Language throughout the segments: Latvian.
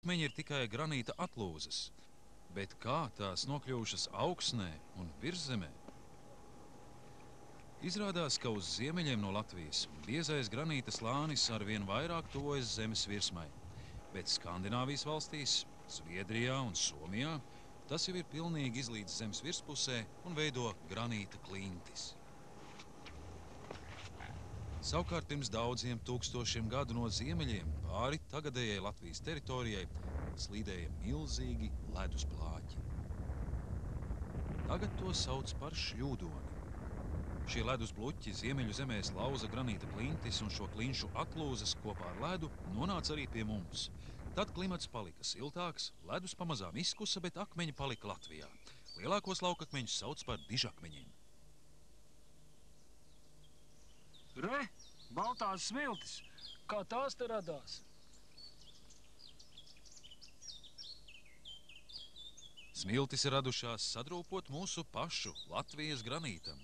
Akmeņi ir tikai granīta atlūzas, bet kā tās nokļuvušas augsnē un virszemē? Izrādās, ka uz ziemeļiem no Latvijas biezais granīta slānis arvien vairāk tuvojas zemes virsmai, bet Skandināvijas valstīs, Zviedrijā un Somijā tas jau ir pilnīgi izlīdz zemes virspusē un veido granīta klintis. Savukārt pirms daudziem tūkstošiem gadu no ziemeļiem pāri tagadējai Latvijas teritorijai slīdēja milzīgi ledus plāķi. Tagad to sauc par šļūdoni. Šie ledus bluķi ziemeļu zemēs lauza granīta klintis, un šo klinšu atlūzas kopā ar ledu nonāca arī pie mums. Tad klimats palika siltāks, ledus pamazām izkusa, bet akmeņi palika Latvijā. Lielākos laukakmeņus sauc par dižakmeņiem. Re, baltās smiltis, kā tās te radās? Smiltis ir radušās sadrūpot mūsu pašu Latvijas granītam.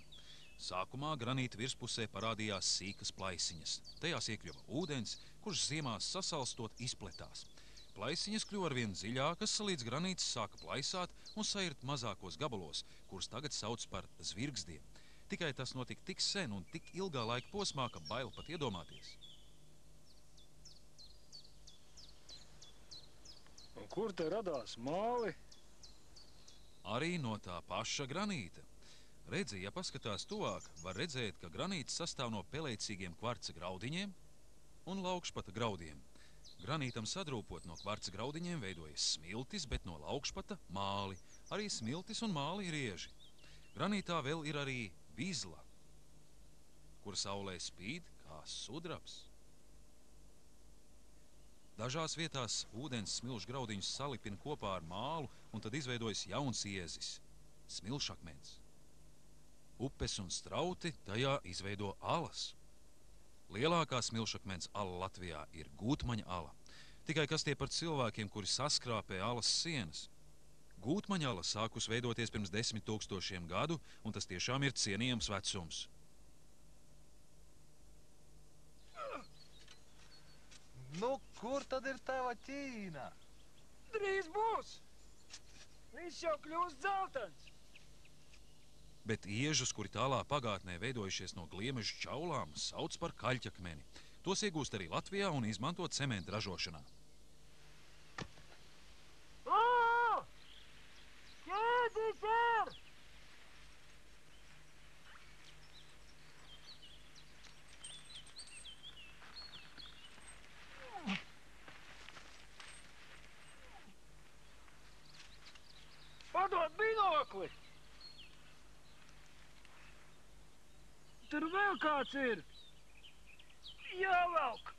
Sākumā granīta virspusē parādījās sīkas plaisiņas. Tajās iekļuva ūdens, kurš ziemās sasalstot izpletās. Plaisiņas kļuva arvien dziļākas, līdz granīts sāka plaisāt un sairt mazākos gabalos, kurus tagad sauc par zvirgzdiem. Tikai tas notika tik sen un tik ilgā laika posmā, ka bail pat iedomāties. Un kur te radās māli? Arī no tā paša granīta. Redzi, ja paskatās tuvāk, var redzēt, ka granīts sastāv no pelēcīgiem kvarca graudiņiem un laukšpata graudiem. Granītam sadrūpot no kvarca graudiņiem veidojas smiltis, bet no laukšpata māli. Arī smiltis un māli ir ieži. Granītā vēl ir arī vizla, kur saulē spīd kā sudrabs. Dažās vietās ūdens smilšu graudiņus salipina kopā ar mālu, un tad izveidojas jauns iezis – smilšakmens. Upes un strauti tajā izveido alas. Lielākā smilšakmens ala Latvijā ir Gūtmaņa ala. Tikai kas tie par cilvēkiem, kuri saskrāpē alas sienas? Gūtmaņa ala sākus veidoties pirms 10 000 gadu, un tas tiešām ir cienījams vecums. Nu, kur tad ir tava Ķīna? Drīz būs! Viss jau kļūst dzeltens! Bet iežus, kuri tālā pagātnē veidojušies no gliemežu čaulām, sauc par kaļķakmeni. Tos iegūst arī Latvijā un izmanto cementu ražošanā. Ķēdis ir! Padod binokli! Tur vēl kāds ir! Jāvelk!